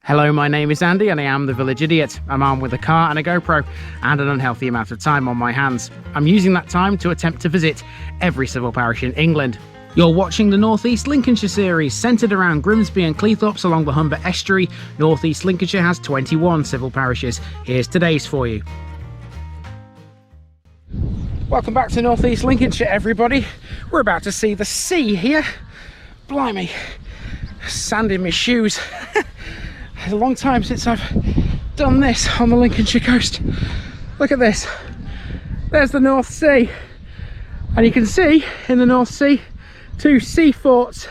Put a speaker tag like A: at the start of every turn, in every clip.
A: Hello, my name is Andy and I am the Village Idiot. I'm armed with a car and a GoPro and an unhealthy amount of time on my hands. I'm using that time to attempt to visit every civil parish in England. You're watching the North East Lincolnshire series, centred around Grimsby and Cleethorpes along the Humber Estuary. North East Lincolnshire has 21 civil parishes. Here's today's for you. Welcome back to North East Lincolnshire, everybody. We're about to see the sea here. Blimey, sand in my shoes. It's a long time since I've done this on the Lincolnshire coast. Look at this. There's the North Sea. And you can see in the North Sea two sea forts.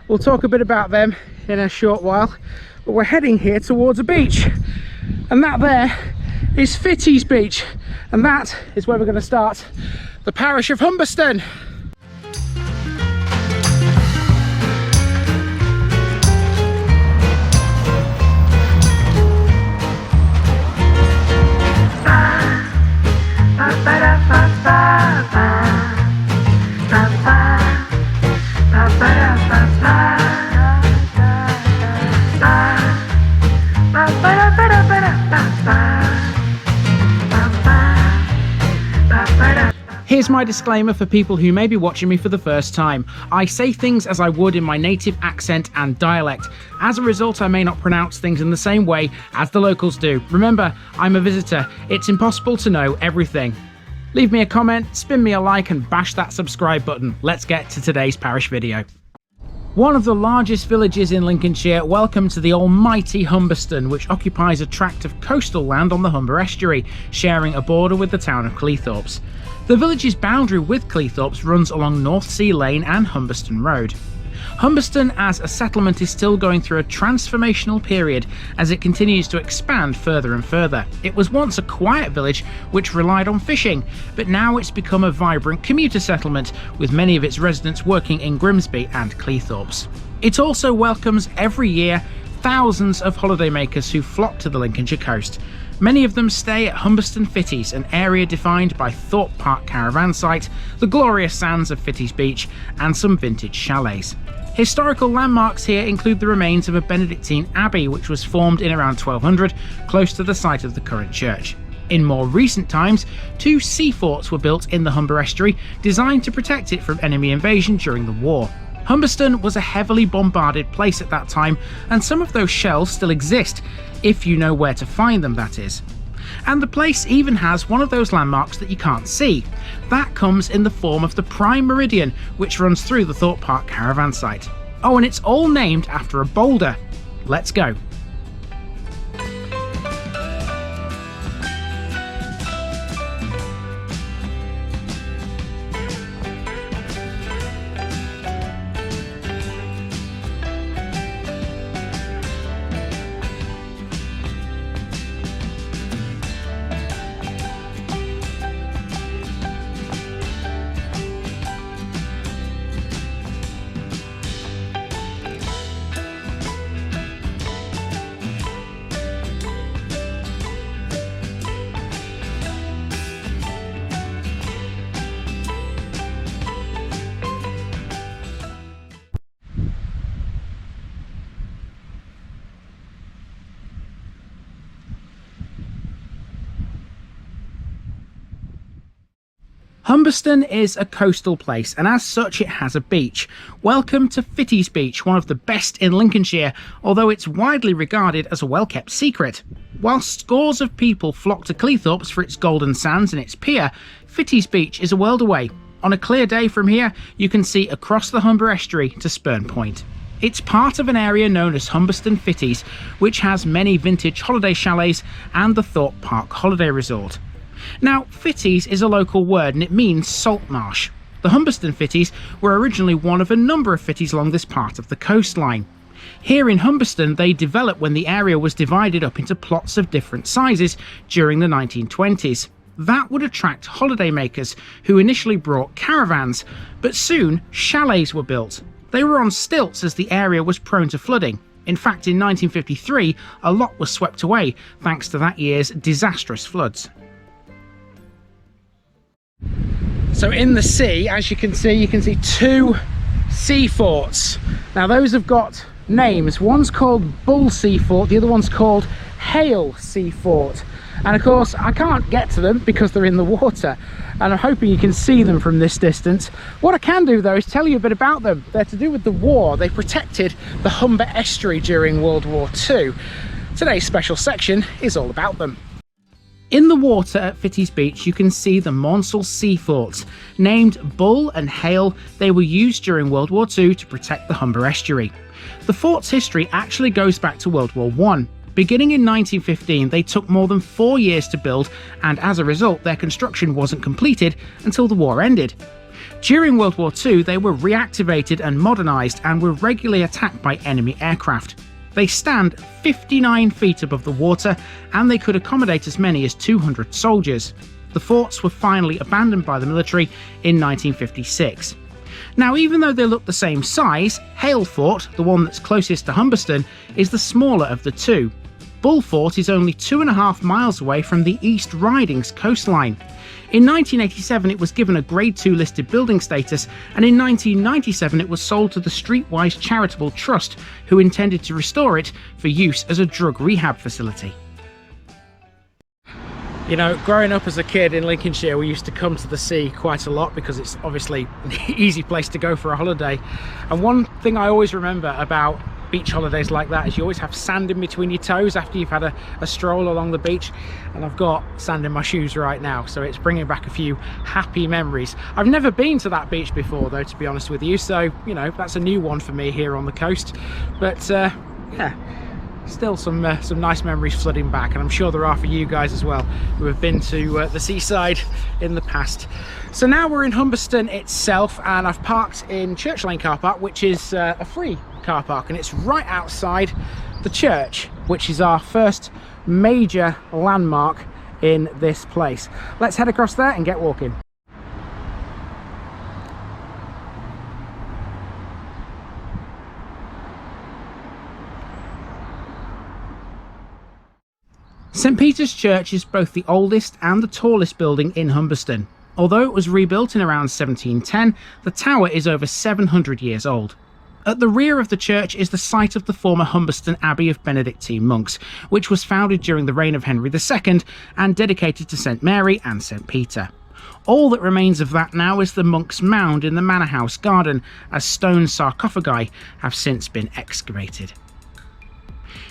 A: We'll talk a bit about them in a short while. But we're heading here towards a beach. And that there is Fitties Beach. And that is where we're going to start the parish of Humberston. Here's my disclaimer for people who may be watching me for the first time. I say things as I would in my native accent and dialect. As a result, I may not pronounce things in the same way as the locals do. Remember, I'm a visitor. It's impossible to know everything. Leave me a comment, spin me a like and bash that subscribe button. Let's get to today's parish video. One of the largest villages in Lincolnshire, welcome to the almighty Humberston, which occupies a tract of coastal land on the Humber Estuary, sharing a border with the town of Cleethorpes. The village's boundary with Cleethorpes runs along North Sea Lane and Humberston Road. Humberston as a settlement is still going through a transformational period as it continues to expand further and further. It was once a quiet village which relied on fishing, but now it's become a vibrant commuter settlement with many of its residents working in Grimsby and Cleethorpes. It also welcomes every year thousands of holidaymakers who flock to the Lincolnshire coast. Many of them stay at Humberston Fitties, an area defined by Thorpe Park Caravan Site, the glorious sands of Fitties Beach and some vintage chalets. Historical landmarks here include the remains of a Benedictine Abbey which was formed in around 1200, close to the site of the current church. In more recent times, two sea forts were built in the Humber Estuary, designed to protect it from enemy invasion during the war. Humberston was a heavily bombarded place at that time, and some of those shells still exist, if you know where to find them, that is. And the place even has one of those landmarks that you can't see. That comes in the form of the Prime Meridian, which runs through the Thorpe Park Caravan Site. Oh, and it's all named after a boulder. Let's go. Humberston is a coastal place and as such it has a beach. Welcome to Fitties Beach, one of the best in Lincolnshire, although it's widely regarded as a well-kept secret. While scores of people flock to Cleethorpes for its golden sands and its pier, Fitties Beach is a world away. On a clear day from here, you can see across the Humber Estuary to Spurn Point. It's part of an area known as Humberston Fitties, which has many vintage holiday chalets and the Thorpe Park Holiday Resort. Now, Fitties is a local word and it means salt marsh. The Humberston Fitties were originally one of a number of fitties along this part of the coastline. Here in Humberston, they developed when the area was divided up into plots of different sizes during the 1920s. That would attract holidaymakers who initially brought caravans, but soon chalets were built. They were on stilts as the area was prone to flooding. In fact, in 1953, a lot was swept away thanks to that year's disastrous floods. So in the sea, as you can see two sea forts. Now those have got names. One's called Bull Sea Fort, the other one's called Hail Sea Fort. And of course I can't get to them because they're in the water, and I'm hoping you can see them from this distance. What I can do though is tell you a bit about them. They're to do with the war. They protected the Humber Estuary during World War II. Today's special section is all about them. In the water at Fitties Beach you can see the Maunsell Sea Forts. Named Bull and Hail, they were used during World War II to protect the Humber Estuary. The fort's history actually goes back to World War I. Beginning in 1915, they took more than 4 years to build, and as a result their construction wasn't completed until the war ended. During World War II they were reactivated and modernised and were regularly attacked by enemy aircraft. They stand 59 feet above the water and they could accommodate as many as 200 soldiers. The forts were finally abandoned by the military in 1956. Now, even though they look the same size, Hail Fort, the one that's closest to Humberston, is the smaller of the two. Bull Fort is only 2.5 miles away from the East Riding's coastline. In 1987 it was given a Grade 2 listed building status, and in 1997 it was sold to the Streetwise Charitable Trust, who intended to restore it for use as a drug rehab facility. You know, growing up as a kid in Lincolnshire, we used to come to the sea quite a lot because it's obviously an easy place to go for a holiday. And one thing I always remember about beach holidays like that is you always have sand in between your toes after you've had a stroll along the beach. And I've got sand in my shoes right now, so it's bringing back a few happy memories. I've never been to that beach before though, to be honest with you, so you know, that's a new one for me here on the coast. But yeah, still some nice memories flooding back, and I'm sure there are for you guys as well who have been to the seaside in the past. So now we're in Humberston itself, and I've parked in Church Lane car park, which is a free car park, and it's right outside the church, which is our first major landmark in this place. Let's head across there and get walking. St Peter's Church is both the oldest and the tallest building in Humberston. Although it was rebuilt in around 1710, the tower is over 700 years old. At the rear of the church is the site of the former Humberston Abbey of Benedictine monks, which was founded during the reign of Henry II and dedicated to St Mary and St Peter. All that remains of that now is the monks' mound in the manor house garden, as stone sarcophagi have since been excavated.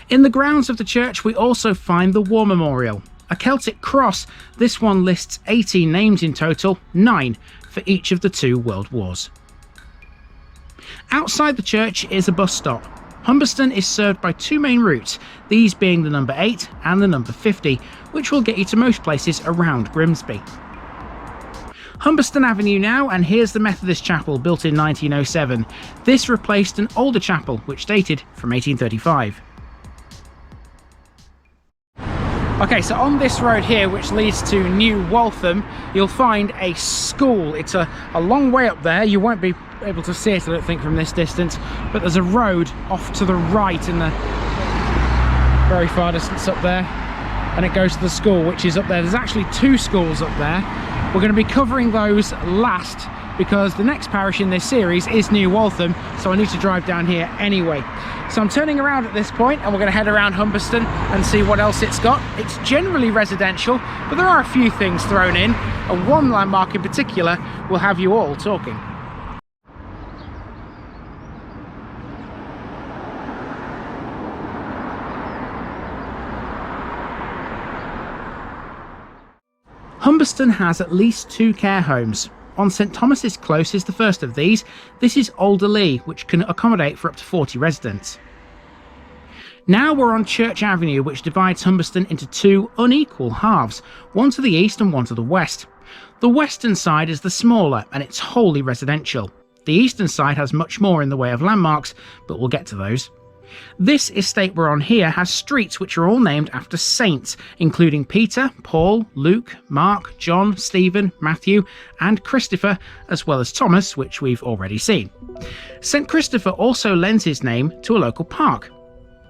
A: In the grounds of the church we also find the War Memorial, a Celtic cross. This one lists 18 names in total, 9 for each of the 2 world wars. Outside the church is a bus stop. Humberston is served by 2 main routes, these being the number 8 and the number 50, which will get you to most places around Grimsby. Humberston Avenue now, and here's the Methodist Chapel, built in 1907. This replaced an older chapel which dated from 1835. Okay, so on this road here, which leads to New Waltham, you'll find a school. It's a long way up there. You won't be able to see it, I don't think, from this distance, but there's a road off to the right in the very far distance up there, and it goes to the school, which is up there. There's actually 2 schools up there. We're going to be covering those last because the next parish in this series is New Waltham, so I need to drive down here anyway. So I'm turning around at this point and we're going to head around Humberston and see what else it's got. It's generally residential, but there are a few things thrown in, and one landmark in particular will have you all talking. Humberston has at least 2 care homes. On St Thomas's Close is the first of these. This is Alderley, which can accommodate for up to 40 residents. Now we're on Church Avenue, which divides Humberston into 2 unequal halves, one to the east and one to the west. The western side is the smaller and it's wholly residential. The eastern side has much more in the way of landmarks, but we'll get to those. This estate we're on here has streets which are all named after saints, including Peter, Paul, Luke, Mark, John, Stephen, Matthew and Christopher, as well as Thomas, which we've already seen. St Christopher also lends his name to a local park.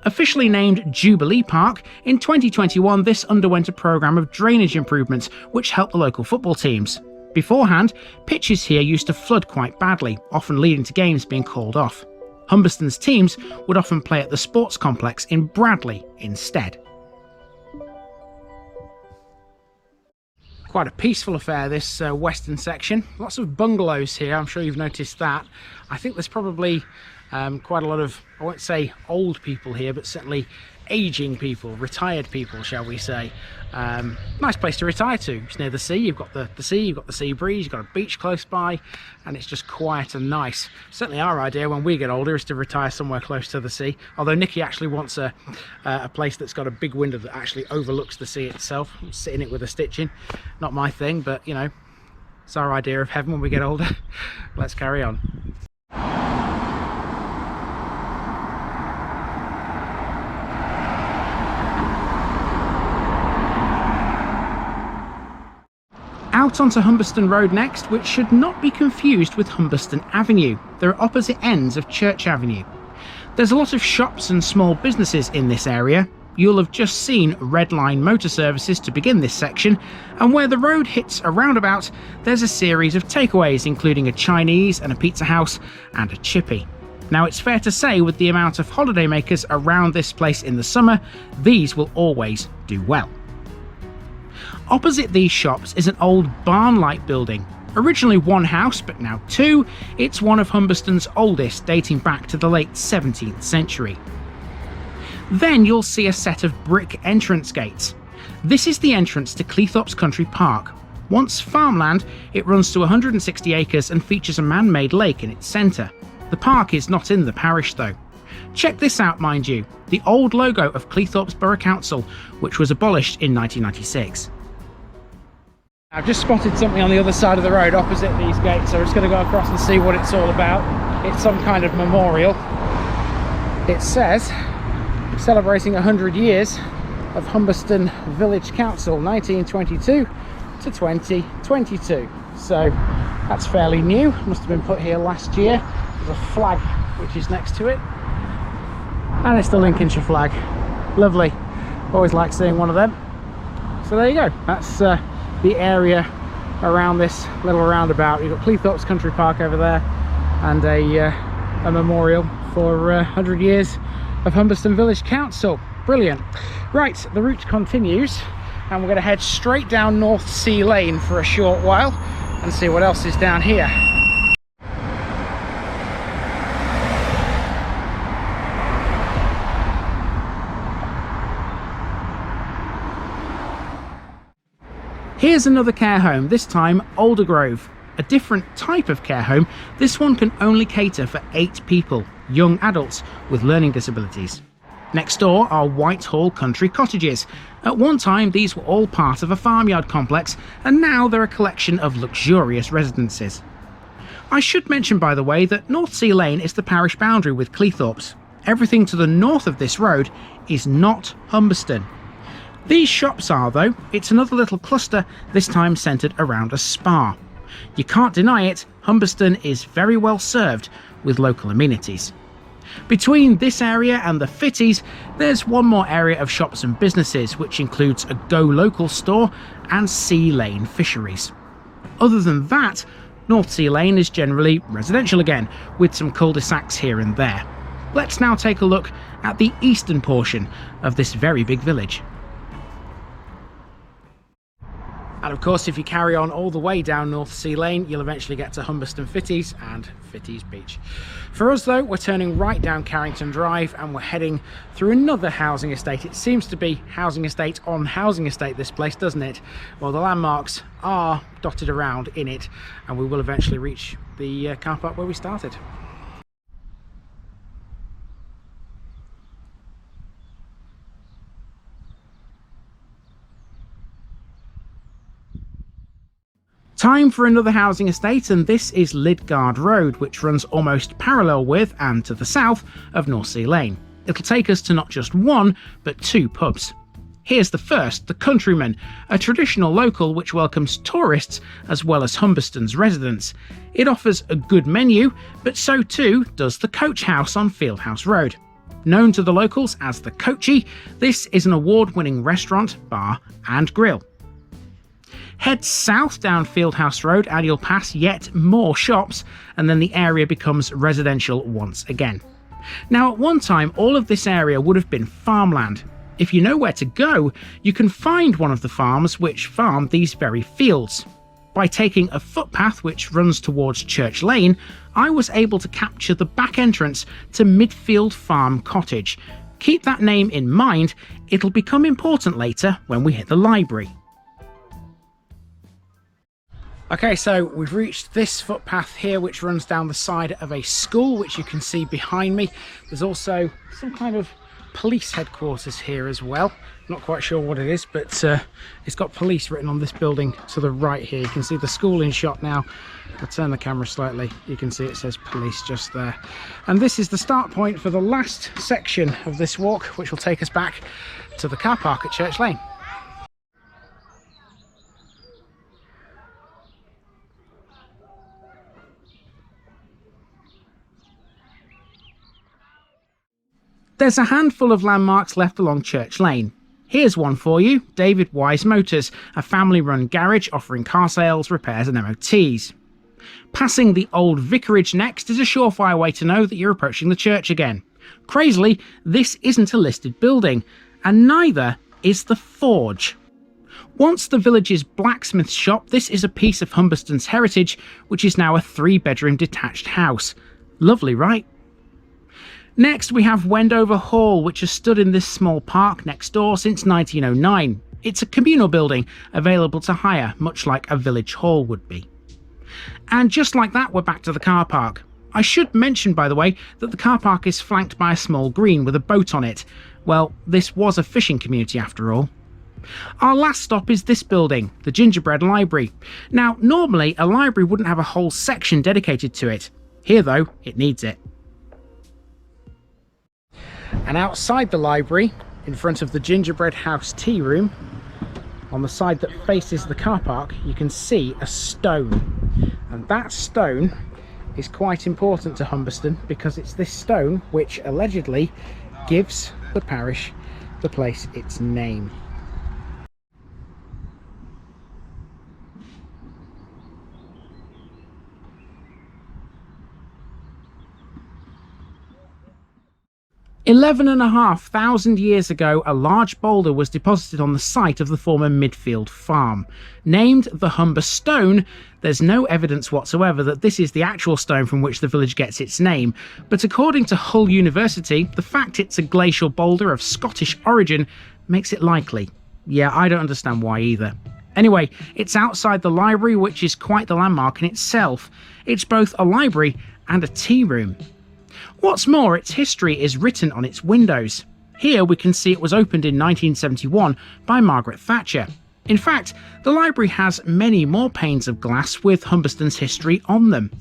A: Officially named Jubilee Park, in 2021 this underwent a programme of drainage improvements which helped the local football teams. Beforehand, pitches here used to flood quite badly, often leading to games being called off. Humberston's teams would often play at the sports complex in Bradley instead. Quite a peaceful affair, this western section. Lots of bungalows here, I'm sure you've noticed that. I think there's probably quite a lot of, I won't say old people here, but certainly aging people, retired people, shall we say. Nice place to retire to. It's near the sea. You've got the sea, you've got the sea breeze, you've got a beach close by, and it's just quiet and nice. Certainly our idea when we get older is to retire somewhere close to the sea, although Nikki actually wants a place that's got a big window that actually overlooks the sea itself. Sit in it with a stitch in. Not my thing, but you know, it's our idea of heaven when we get older. Let's carry on. Out onto Humberston Road next, which should not be confused with Humberston Avenue. They're opposite ends of Church Avenue. There's a lot of shops and small businesses in this area. You'll have just seen Red Line motor services to begin this section, and where the road hits a roundabout, there's a series of takeaways, including a Chinese and a pizza house and a chippy. Now, it's fair to say with the amount of holidaymakers around this place in the summer, these will always do well. Opposite these shops is an old barn-like building. Originally one house, but now two. It's one of Humberston's oldest, dating back to the late 17th century. Then you'll see a set of brick entrance gates. This is the entrance to Cleethorpes Country Park. Once farmland, it runs to 160 acres and features a man-made lake in its centre. The park is not in the parish though. Check this out, mind you, the old logo of Cleethorpes Borough Council, which was abolished in 1996. I've just spotted something on the other side of the road opposite these gates, so I'm just going to go across and see what it's all about. It's some kind of memorial. It says, celebrating 100 years of Humberston Village Council, 1922 to 2022. So that's fairly new, must have been put here last year. There's a flag which is next to it, and it's the Lincolnshire flag. Lovely, always like seeing one of them. So there you go, that's the area around this little roundabout. You've got Cleethorpes Country Park over there, and a memorial for 100 years of Humberston Village Council. Brilliant. Right, the route continues, and we're going to head straight down North Sea Lane for a short while and see what else is down here. Here's another care home, this time Aldergrove. A different type of care home. This one can only cater for 8 people, young adults with learning disabilities. Next door are Whitehall Country Cottages. At one time these were all part of a farmyard complex, and now they're a collection of luxurious residences. I should mention, by the way, that North Sea Lane is the parish boundary with Cleethorpes. Everything to the north of this road is not Humberston. These shops are, though. It's another little cluster, this time centred around a spa. You can't deny it, Humberston is very well served with local amenities. Between this area and the Fitties, there's one more area of shops and businesses, which includes a Go Local store and Sea Lane Fisheries. Other than that, North Sea Lane is generally residential again, with some cul-de-sacs here and there. Let's now take a look at the eastern portion of this very big village. And of course, if you carry on all the way down North Sea Lane, you'll eventually get to Humberston Fitties and Fitties Beach. For us though, we're turning right down Carrington Drive and we're heading through another housing estate. It seems to be housing estate on housing estate, this place, doesn't it? Well, the landmarks are dotted around in it, and we will eventually reach the car park where we started. Time for another housing estate, and this is Lidgard Road, which runs almost parallel with and to the south of North Sea Lane. It'll take us to not just one, but 2 pubs. Here's the first, the Countryman, a traditional local which welcomes tourists as well as Humberston's residents. It offers a good menu, but so too does the Coach House on Fieldhouse Road. Known to the locals as the Coachy, this is an award-winning restaurant, bar and grill. Head south down Fieldhouse Road and you'll pass yet more shops, and then the area becomes residential once again. Now, at one time, all of this area would have been farmland. If you know where to go, you can find one of the farms which farm these very fields. By taking a footpath which runs towards Church Lane, I was able to capture the back entrance to Midfield Farm Cottage. Keep that name in mind, it'll become important later when we hit the library. Okay, so we've reached this footpath here which runs down the side of a school, which you can see behind me. There's also some kind of police headquarters here as well. Not quite sure what it is, but it's got police written on this building to the right here. You can see the school in shot now. I'll turn the camera slightly. You can see it says police just there. And this is the start point for the last section of this walk, which will take us back to the car park at Church Lane. There's a handful of landmarks left along Church Lane. Here's one for you, WWII Motors, a family-run garage offering car sales, repairs and MOTs. Passing the old vicarage next is a surefire way to know that you're approaching the church again. Crazily, this isn't a listed building, and neither is the forge. Once the village's blacksmith shop, this is a piece of Humberston's heritage, which is now a 3-bedroom detached house. Lovely, right? Next, we have Wendover Hall, which has stood in this small park next door since 1909. It's a communal building available to hire, much like a village hall would be. And just like that, we're back to the car park. I should mention, by the way, that the car park is flanked by a small green with a boat on it. Well, this was a fishing community after all. Our last stop is this building, the Gingerbread Library. Now, normally a library wouldn't have a whole section dedicated to it. Here though, it needs it. And outside the library, in front of the Gingerbread House tea room, on the side that faces the car park, you can see a stone. And that stone is quite important to Humberston because it's this stone which allegedly gives the parish the place its name. $11,500 years ago, a large boulder was deposited on the site of the former Midfield farm. Named the Humber Stone, there's no evidence whatsoever that this is the actual stone from which the village gets its name, but according to Hull University, the fact it's a glacial boulder of Scottish origin makes it likely. Yeah, I don't understand why either. Anyway, it's outside the library, which is quite the landmark in itself. It's both a library and a tea room. What's more, its history is written on its windows. Here we can see it was opened in 1971 by Margaret Thatcher. In fact, the library has many more panes of glass with Humberston's history on them.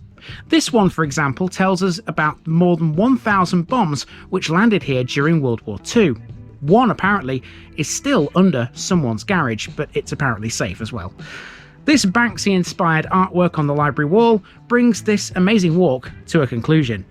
A: This one, for example, tells us about more than 1,000 bombs which landed here during World War II. One, apparently, is still under someone's garage, but it's apparently safe as well. This Banksy-inspired artwork on the library wall brings this amazing walk to a conclusion.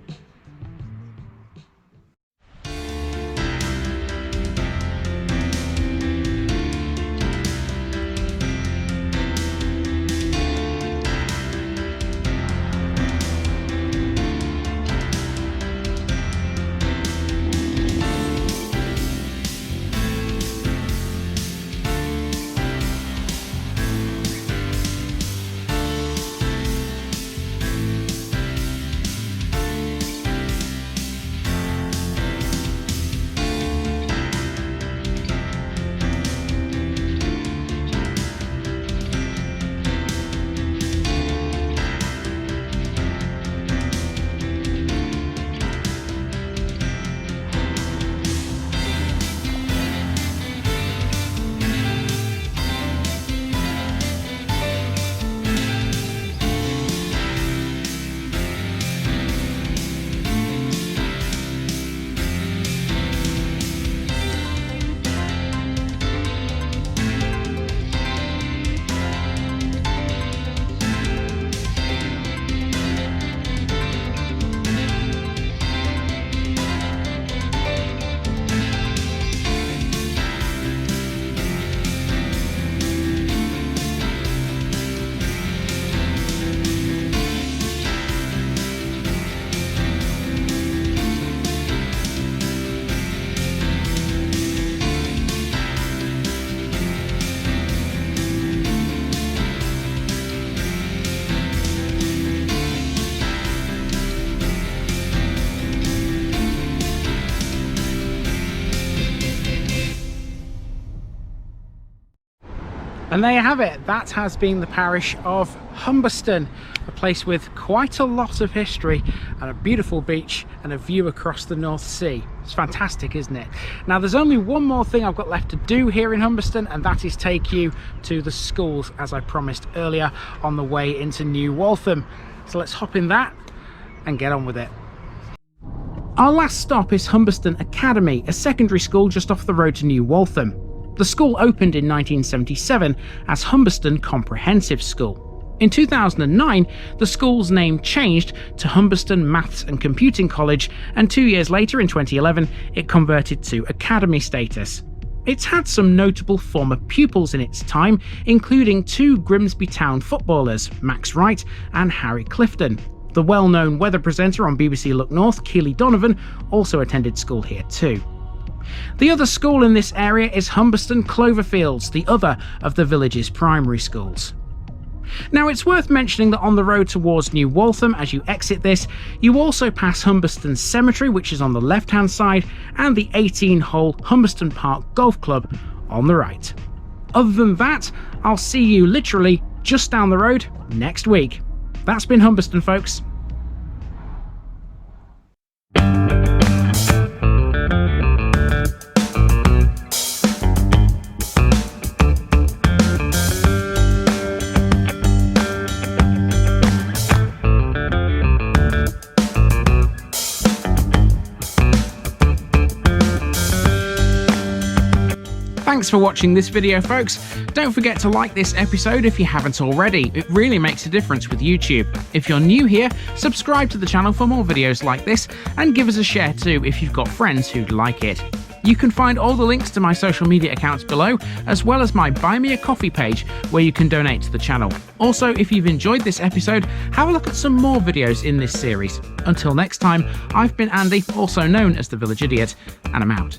A: And there you have it. That has been the parish of Humberston, a place with quite a lot of history and a beautiful beach and a view across the North Sea. It's fantastic, isn't it? Now, there's only one more thing I've got left to do here in Humberston, and that is take you to the schools, as I promised earlier, on the way into New Waltham. So let's hop in that and get on with it. Our last stop is Humberston Academy, a secondary school just off the road to New Waltham. The school opened in 1977 as Humberston Comprehensive School. In 2009, the school's name changed to Humberston Maths and Computing College, and 2 years later, in 2011, it converted to academy status. It's had some notable former pupils in its time, including 2 Grimsby town footballers, Max Wright and Harry Clifton. The well-known weather presenter on BBC Look North, Keely Donovan, also attended school here too. The other school in this area is Humberston Cloverfields, the other of the village's primary schools. Now, it's worth mentioning that on the road towards New Waltham, as you exit this, you also pass Humberston Cemetery, which is on the left-hand side, and the 18-hole Humberston Park Golf Club on the right. Other than that, I'll see you literally just down the road next week. That's been Humberston, folks. Thanks for watching this video, folks. Don't forget to like this episode if you haven't already. It really makes a difference with YouTube. If you're new here, subscribe to the channel for more videos like this, and give us a share too if you've got friends who'd like it. You can find all the links to my social media accounts below, as well as my Buy Me a Coffee page where you can donate to the channel. Also, if you've enjoyed this episode, have a look at some more videos in this series. Until next time, I've been Andy, also known as the Village Idiot, and I'm out.